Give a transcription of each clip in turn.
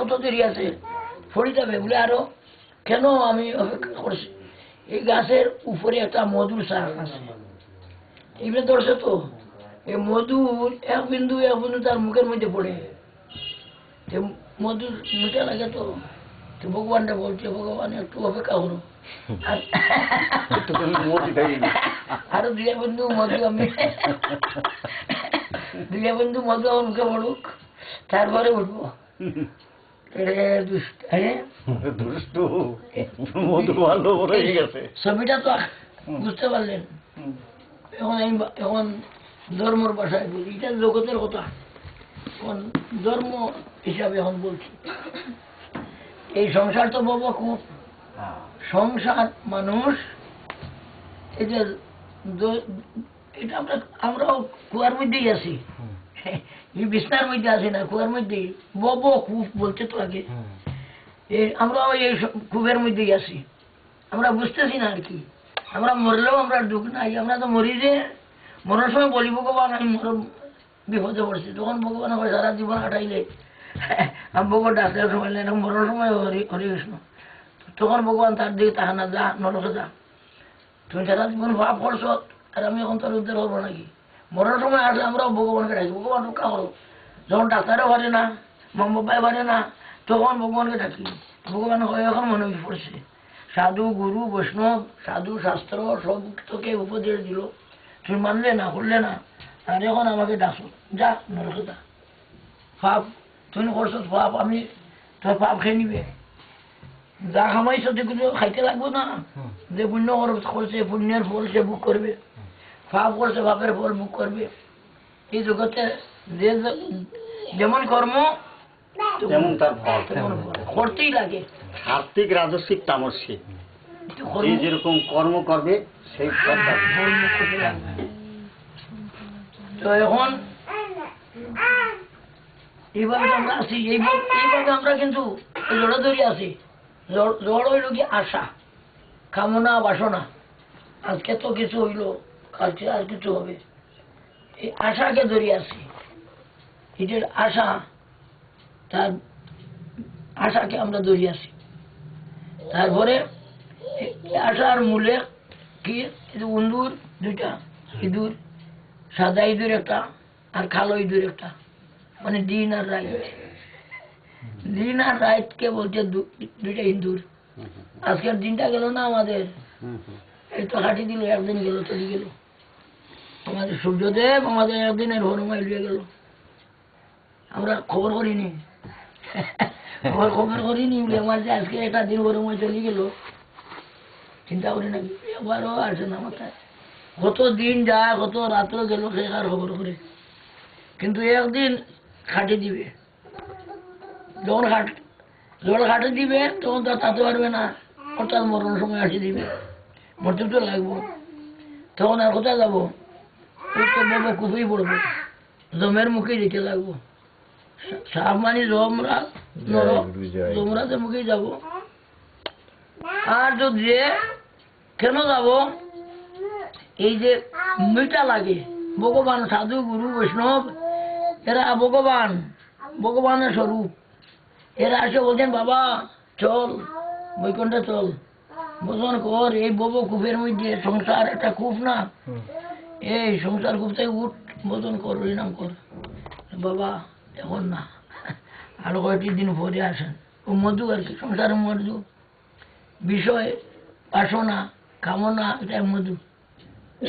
কত দেরি আছে, পড়ে যাবে বলে আরো কেন আমি অপেক্ষা করছি। এই গাছের উপরে একটা মধুর শাক আছে, এগুলো ধরছে তো এই মধুর এক বিন্দু তার মুখের মধ্যে পড়ে, মধুর মিঠা লাগে তো ভগবানটা বলছে ভগবান একটু অপেক্ষা করো, আরো দুই বন্ধু মধু আমি মধু আমার মুখে পড়ুক তারপরে উঠবো। ছবিটা তো বুঝতে পারলেন। এখন ধর্মর ভাষায় বলি, এটা জগতের কথা, এখন ধর্ম হিসাবে এখন বলছি। এই সংসার তো বাবা খুব সংসার মানুষ, এই যে এটা আমরাও কুয়ার মধ্যেই আছি, বিছনার মধ্যে আছি না, কুয়ার মধ্যেই। বব কূপ বলছে তো আগে, আমরাও এই কূপের মধ্যেই আছি, আমরা বুঝতেছি না আর কি। আমরা মরলেও আমরা দুঃখ নাই, আমরা তো মরি যে মরার সময় বলি ভগবান আমি বিপদে পড়ছি, তখন ভগবান আমার সারা জীবন কাটাইলে আমি ভগবান ডাক্তার সময় নেই, মরার সময় হরে কৃষ্ণ, তখন ভগবান তার দিকে তাহা না, যা নরকে যা, তুমি সারা জীবন ভাব করছো আর আমি এখন তোর উদ্ধার হবো নাকি। মরার সময় আসলে আমরাও ভগবানকে ডাকি, ভগবান রক্ষা করো। যখন ডাক্তারও পারে না, মা বাবাই পারে না, তখন ভগবানকে ডাকি। ভগবান এখন মনে পড়ছে, সাধু গুরু বৈষ্ণব সাধু শাস্ত্র সব তোকে উপদেশ দিল, তুমি মানলে না, করলে না, আর এখন আমাকে ডাকো, যা নরকে যা, পাপ তুমি করছো পাপ, আমি তোর পাপ খেয়ে নিবে, যা খামাইছো সেগুলো খাইতে লাগবো না, যে পুণ্য করছে পুণ্যের ফল সে ভোগ করবে, পাপ করছে পাপের ফল ভোগ করবে। এই জগতে যে যেমন কর্ম তেমন তার ফল, করতেই লাগে। সাত্বিক রাজস্বিক তামসিক, যেরকম কর্ম করবে সেই ফল করতে লাগবে। তো এখন এইভাবে আমরা আছি, এইভাবে আমরা কিন্তু জড়াধরি আছি। জড় হইল কি আশা, কামনা, বাসনা। আজকে তো কিছু হইল, কালকে আর কিছু হবে, এই আশাকে ধরে আছি। এটার আশা, তার আশাকে আমরা ধরে আছি। তারপরে আশার মূলে কি ইঁদুর দুইটা, ইঁদুর সাদা ইঁদুর একটা আর কালো ইঁদুর একটা, মানে দিন আর রাত। দিন আর রাতকে বলছে দুইটা ইঁদুর। আজকের দিনটা গেল না আমাদের, এই তো হাঁটি দিল, একদিন গেল চলে গেল। আমাদের সূর্যদেব আমাদের একদিনের হনুমাই লিয়ে গেল, আমরা খবর করিনি, খবর করিনি বলে আমার যে আজকে একটা দিন হনুমাই চলে গেল, চিন্তা করি না, একবারও আসে না মাথায়। কত দিন যায়, কত রাত্র গেল, সে আর খবর করে। কিন্তু একদিন খাটি দিবে, যখন খাটি দিবে তখন তো তাতে পারবে না, অর্থাৎ মরণ সময় আসি দিবে, মরতে তো লাগবো, তখন আর কোথায় যাবো, বাবা কুপেই পড়বো, জমের মুখেই যেতে লাগবো। সাপ মানে জমরা, জমরাদের মুখেই যাব। আর যদি কেন যাব, এই যে মিটা লাগে, ভগবান সাধু গুরু বৈষ্ণব এরা ভগবানের স্বরূপ, এরা আসে বলছেন বাবা চল বৈকুণ্ঠে চল, বোধন কর, এই বব কূপের মধ্যে, সংসার একটা কূপ না, এই সংসার কূপ থেকে উঠ, বোধন কর, হরিনাম কর। বাবা এখন না, আরো কয়েকটি দিন পরে আসেন। ও মধু আর কি, সংসারের মধু, বিষয় বাসনা কামনা, এটা মধু।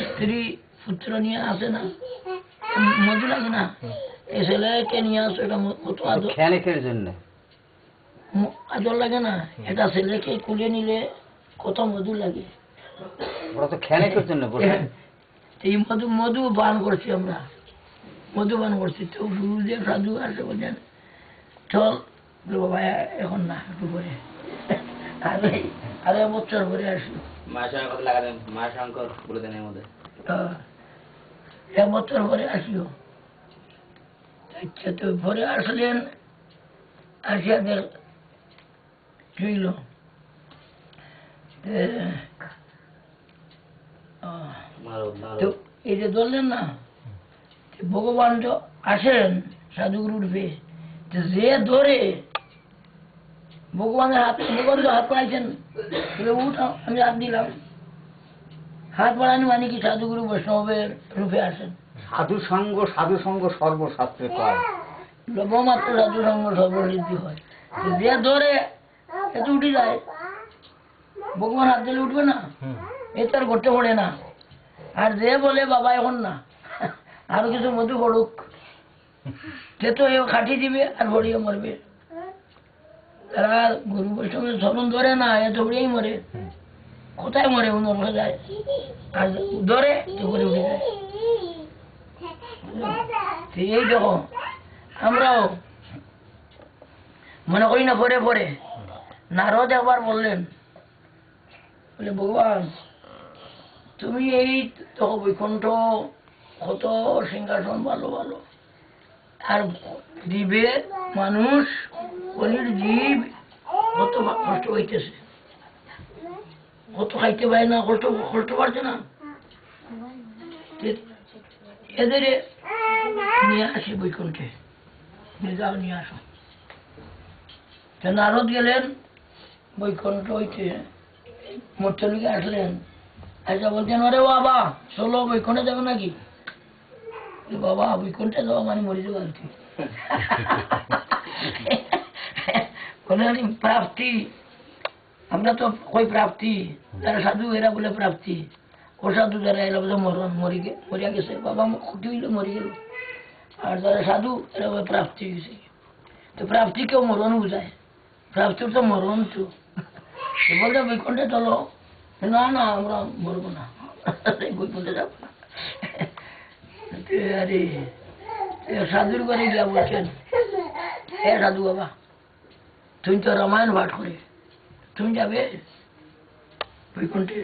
স্ত্রী পুত্র নিয়ে আসে না, মধু লাগে না, এই ছেলেকে নিয়ে আসো, এটা কত আদর, ক্ষণিকের জন্য আদর লাগে না, এটা ছেলেকে কুলে নিলে কত মধু লাগে, এই মধু পান করছি আমরা, মধু পান করছি। তো গুরুদেব সাধু আসে বলছেন চল বাবা, এখন না, একটু পরে, আরে বছর পরে আসি, এক বছর পরে আসিও। আচ্ছা, তো পরে আসলেন, আসিয়া দেখল তো এই যে ধরলেন না, ভগবান তো আসেন সাধুগুরু রূপে, যে ধরে ভগবানের হাত, ভগবান তো হাত বাড়াইছেন, উঠ, আমি হাত দিলাম। হাত বাড়ানি মানে কি সাধুগুরু বৈষ্ণবের রূপে আসেন। সাধু সঙ্গ সর্বশাস্ত্রে কয়। লবমাত্র সাধু সঙ্গ সর্বসিদ্ধি হয়। যে ধরে এত উঠে যায়, ভগবান হাত দিলে উঠবে না, এ তো আর করতে পড়ে না। আর যে বলে বাবা এখন না, আরো কিছু মধু পড়ুক, সে তো এ খাটি দিবে আর ভরিয়ে মরবে। তারা গুরু বৈষ্ণবের স্মরণ ধরে না, এ দৌড়িয়েই মরে। কোথায় মরে? নরকে যায়। আর ধরে তো করে উঠে যায়। এই দেখো, আমরাও মনে করি না পরে পরে। নারদ একবার বললেন, বলে ভগবান তুমি এই দেখো বৈকুণ্ঠ কত সিংহাসন ভালো ভালো, আর জীবের মানুষ কলির জীব কত কষ্ট হইতেছে, কত খাইতে পারে না, কষ্ট কষ্ট পারছে না, এদের নিয়ে আসি বৈকুণ্ঠে, যাও নিয়ে আসো। নারদ গেলেন বৈকুণ্ঠ হইতে, মর্তলিকে আসলেন, আচ্ছা বলছেন আরে বাবা চলো বৈকুণ্ঠে যাবো নাকি? বাবা বৈকুণ্ঠে যাওয়া মানে মরে যাবো আর কি। প্রাপ্তি, আমরা তো কই প্রাপ্তি, যারা সাধু এরা বলে প্রাপ্তি, অসাধু যারা এরা বলে মরণ, মরিয়া গেছে, বাবা ক্ষতি হইল মরে গেল। আর যারা সাধু এরা বলে প্রাপ্তি হয়েছে। তো প্রাপ্তি কেউ মরণ বুঝায়, প্রাপ্তির তো মরণ তো। বলতে বৈকুণ্ঠে চলো, না না আমরা মরবো না, বৈকুণ্ঠে যাবো না। আরে সাধুর ঘরে গিয়া বলছেন, হে সাধু বাবা তুমি তো রামায়ণ পাঠ করে, তুমি যাবে বৈকুণ্ঠে?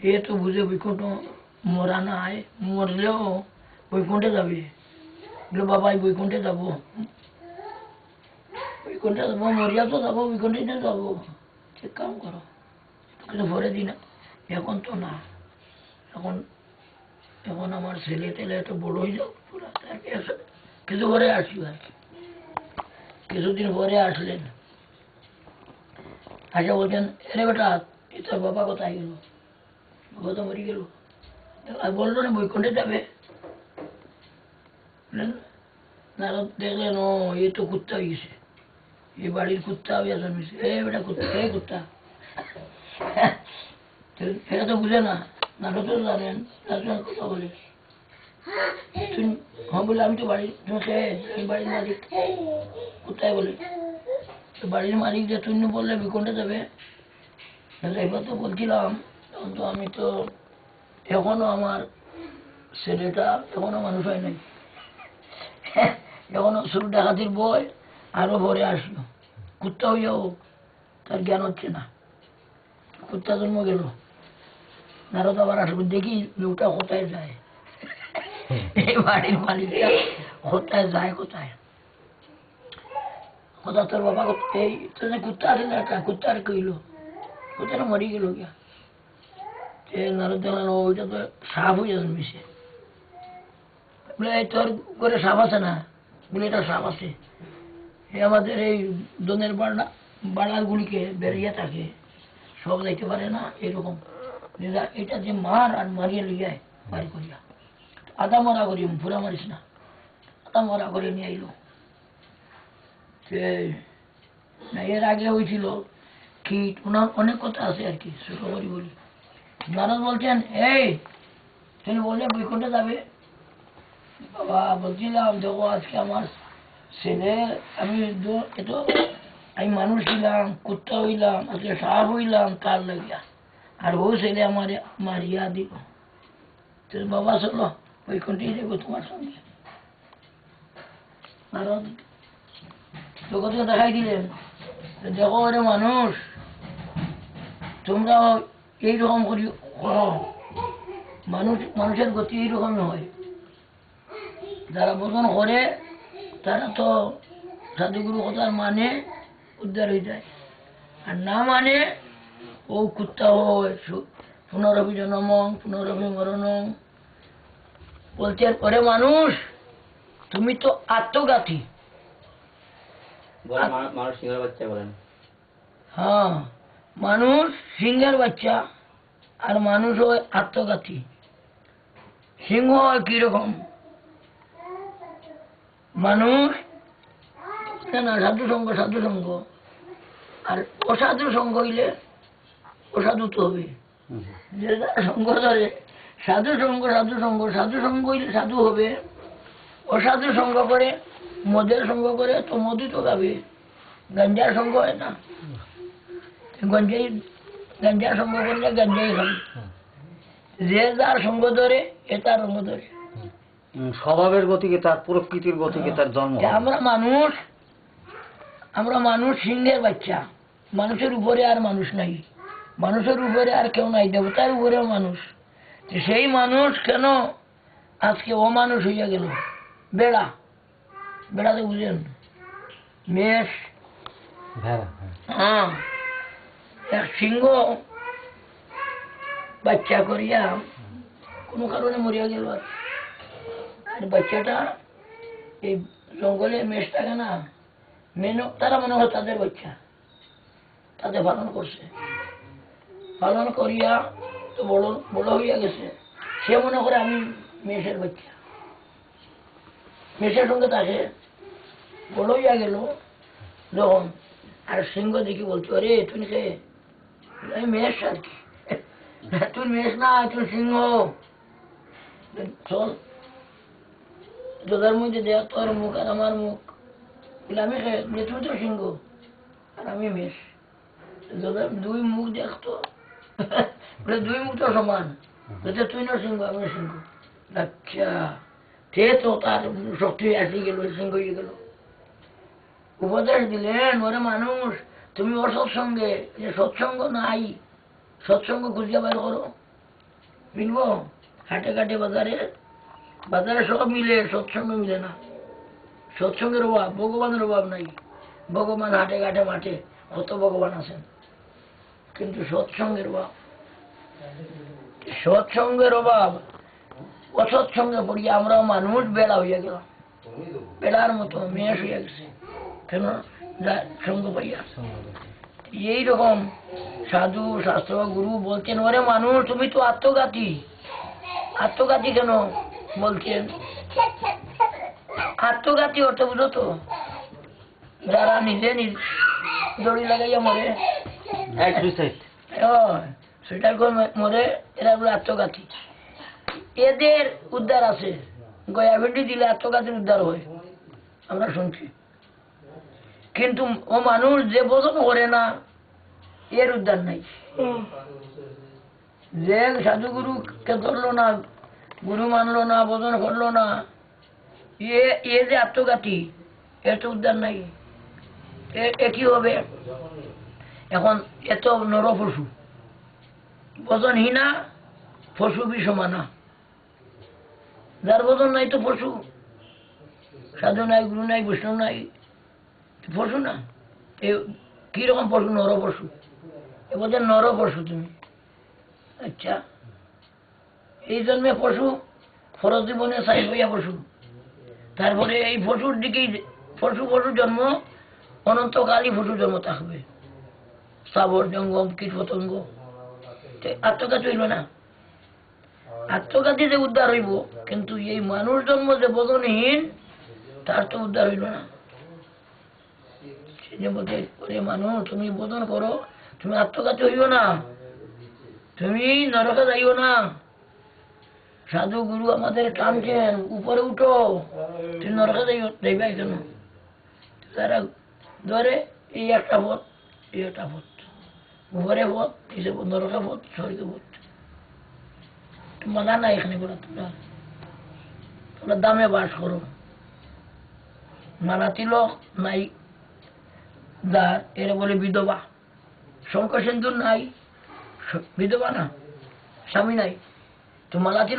এ তো বুঝে বৈকুণ্ঠ মরা না, আয় মরলেও বৈকুণ্ঠে যাবে। বাবা বৈকুণ্ঠে যাবো, বৈকুণ্ঠে যাবো, মরিয়া তো যাবো, বৈকুণ্ঠে যাবো। ঠিক কাম করো, কিন্তু পরে দিন, এখন তো না, এখন এখন আমার ছেলে টেলে তো বড় হয়ে যাও পুরা, কিছু পরে আসি আর কি। কিছুদিন পরে আসলেন, আচ্ছা বলছেন এরে বেটা তোর বাবা কোথায় গেল? বাবা তো মরে গেল। আর বললো না বৈকুণ্ঠে যাবে। নারদ দেখলেন ও এ তো কুত্তা হয়ে গেছে, এ বাড়ির কুত্তা হইয়া জন্মেছে। এ বেটা কুত্তা, এই কুত্তা, এটা তো বুঝে না। নারদ তো জানেন, কথা বলে হ্যাঁ বলে আমি তো বাড়ির, এই বাড়ির মালিক। কোথায় বলে বাড়ির মালিক যে তুই বললে বিকুণ্ঠে যাবে, এবার তো বলছিলাম তখন তো আমি তো এখনো আমার ছেলেটা এখনো মানুষ হয় নাই, এখনো শুরু ডাকাতির বই, আরো ভরে আসলো, কুত্তা হইয়াও তার জ্ঞান হচ্ছে না। কুত্তা জন্ম গেল, নারদ আবার আসবো, দেখি লোকটা কোথায় যায়, এই বাড়ির মালিকটা কোথায় যায়, কোথায় কোথা তোর বাবা এই কুত্তা আছে না, একটা কুত্তা আর কইল, কুত্তাটা মরি গেল গিয়া। নারদ দেখলেন ওইটা তো সাপ হয়ে জন্মিছে। বলে এই তোর করে সাপ আছে না? বলে এটা সাপ আছে, আমাদের এই দনের বাড়ার গুলিকে বেরিয়ে থাকে, সব যাইতে পারে না, এরকম এটা যে মার আর মারিয়ে লিয়ায় বাড়ি করিয়া, আধা মরা করি, পুরা মারিস না, আধা মরা করে নিয়ে আইল। না এর আগে হয়েছিল কীট, ওনার অনেক কথা আছে আর কি, ছোট করি বলি। নারদ বলছেন এই তুমি বললে বৈকুণ্ঠে যাবে? বাবা বলছিলাম দেখো আজকে আমার ছেলে, আমি আমি মানুষ হইলাম, কুত্তা হইলাম, আজকে সাপ হইলাম তার লাগিয়া, আর ও ছেলে আমার মারিয়া দিল। বাবা চলো বৈকুণ্ঠেই যাবো তোমার সঙ্গে। নারদ জগৎকে দেখাই দিলেন, দেখো রে মানুষ, তোমরা এইরকম করি করো, মানুষের গতি এইরকমই হয়। যারা বোধন করে তারা তো সাধুগুরু কথা মানে উদ্ধার হয়ে যায়, আর না মানে ও কুত্তা হয়, পুনরভি জনমং পুনরভি মরণং। বলতে পরে মানুষ তুমি তো আত্মঘাতী। মানুষ সিংহের বাচ্চা বলেন, হ্যাঁ, মানুষ সিংহের বাচ্চা আর মানুষ হয় আত্মঘাতী। সিংহ হয় কিরকম? মানুষ না সাধু সঙ্গ আর অসাধু সঙ্গ হইলে অসাধু তো হবে। যে যার সঙ্গ ধরে সাধু সঙ্গ হইলে সাধু হবে। অসাধু সঙ্গ করে, মদের সঙ্গ করে তো মধু তো খাবে। গাঞ্জার সঙ্গ হয় না, গাঞ্জার সঙ্গ করলে গাঞ্জাই খাবে। যে যার সঙ্গ ধরে এ তার রঙ্গ ধরে। স্বভাবের গতিকে তার, প্রকৃতির গতিকে তার জন্ম। আমরা মানুষ সিংহের বাচ্চা। মানুষের উপরে আর মানুষ নাই, মানুষের উপরে আর কেউ নাই, দেবতার উপরেও মানুষ। সেই মানুষ কেন আজকে অমানুষ হইয়া গেল? বেড়াতে বুঝেন, মেষ, হ্যাঁ, এক সিংহ বাচ্চা করিয়া কোনো কারণে মরিয়া গেল। আর বাচ্চাটা এই জঙ্গলে মেষ থাকে না, তারা মনে হয় তাদের বাচ্চা, তাদের পালন করছে। পালন করিয়া তো বড় হইয়া গেছে। সে মনে করে আমি মেষের বাচ্চা, মেষের সঙ্গে তাকে বড় হইয়া গেল যখন। আর সিংহ দেখি বলছো, আরে তুই কে? আমি মেষ আর কি। তুই মেষ না, তুই সিংহ। চল তোদের মধ্যে দেখ তোর মুখ আর আমার মুখ। আমি তুই তো সিংহ আর আমি মেষ, দুই মুখ দেখতো, দুই মুখ তো সমান। তুই না সিংহ, আমি সিংহ। আচ্ছা, সে তো তার শক্তি আসি গেল, সিংহ হয়ে গেল। উপদেশ দিলেন, ওরে মানুষ, তুমি অসৎসঙ্গে, যে সৎসঙ্গ নাই, সৎসঙ্গ খুঁজিয়া বের করো। মিলব? হাটে ঘাটে বাজারে সব মিলে, সৎসঙ্গ মিলে না। সৎসঙ্গের অভাব, ভগবানের অভাব নাই। ভগবান হাটে ঘাটে মাঠে কত ভগবান আছেন, কিন্তু সৎসঙ্গের অভাব। সৎসঙ্গের অভাব, অসৎসঙ্গে পড়িয়া আমরা মানুষ বেড়া হইয়া গেলাম, বেড়ার মতো মেষ হইয়া গেছে। কেন? সঙ্গ পাইয়া। এইরকম সাধু শাস্ত্র গুরু বলছেন, ওরে মানুষ তুমি তো আত্মঘাতী। আত্মঘাতী কেন বলছেন? আত্মঘাতী অর্থ বুঝো তো? যারা নিজে দড়ি লাগাইয়া মরে, সেটা মরে, এরা বলে আত্মঘাতী। এদের উদ্ধার আছে, গয়াভেন্ডি দিলে আত্মঘাতীর উদ্ধার হয়, আমরা শুনছি। কিন্তু ও মানুষ যে বোধন করে না, এর উদ্ধার নাই। যে সাধুগুরুকে ধরলো না, গুরু মানলো না, বোধন করলো না, এ যে আত্মঘাতী, এর তো উদ্ধার নাই। এ কি হবে? এখন এত নর পশু, বোধনহীনা পশু বি সমানা। যার বোধন নাই তো পশু, সাধু নাই, গুরু নাই, বৈষ্ণব নাই, পশু না। কিরকম পশু? নর পশু। এ বলছে নর পশু তুমি। আচ্ছা, এই জন্মে পশু, ফরজ জীবনে সাই হইয়া পশু। তারপরে এই পশুর দিকেই পশু জন্ম, অনন্তকালই পশু জন্ম থাকবে। স্থাবর জঙ্গম, কীট পতঙ্গ। আত্মঘাতী হইল না। আত্মঘাতীতে উদ্ধার হইব, কিন্তু এই মানুষ জন্ম যে বোধনহীন, তার তো উদ্ধার হইল না। মানুষ তুমি বোধন করো, তুমি আত্মঘাতী হইও না, তুমি নরকে যাইও না। সাধু গুরু আমাদের টানছেন, উপরে উঠো, তুমি নরকে যাইবাই কেন? তারা ধরে এই একটা পথ, এই একটা পথ, উপরে পথ, নিচে পথ, নরকে পথ, স্বর্গে পথ। মানা নাই এখানে বলে, তোমরা দামে বাস করো। মানা তিলক নাই যার, এরা বলে বিধবা। শঙ্খ সিন্দুর নাই, বিধবা না, স্বামী নাই, তো মালা তিলক